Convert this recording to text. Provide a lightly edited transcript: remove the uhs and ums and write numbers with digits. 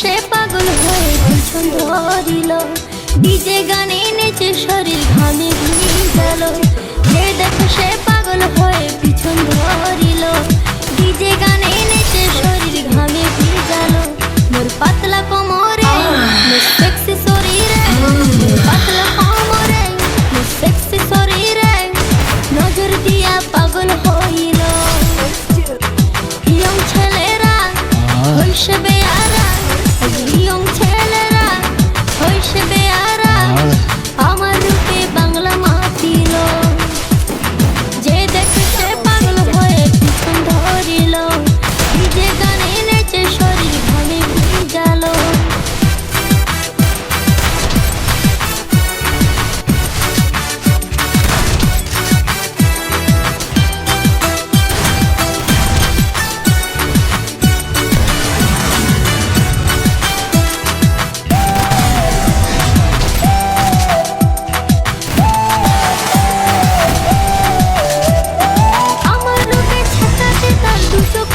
সে পাগল হয়ে পিছন ধরিল, ডিজে গানে নেচে শরীর ঘামে ভিজাল। যে দেখে সে পাগল হয়ে পিছন ধরিল, ডিজে গানে নেচে শরীর ঘামে ভিজাল। মোর পাতলা কোমরে মোর সেক্সি শরীরে, মোর পাতলা কোমরে মোর সেক্সি শরীরে নজর দিয়া পাগল হইল। ইয়ং ছেলেরা হইছে বেয়ারা, ইয়ং ছেলেরা হইছে বেয়ারা, আমার রূপে বাংলা মাতিল। যে দেখে সে পাগল হয়ে পিছন ধরিল, ডিজে গানে নেচে শরীর ঘামে ভিজাল। আমার রূপে ছাতাতে তার দুচোখ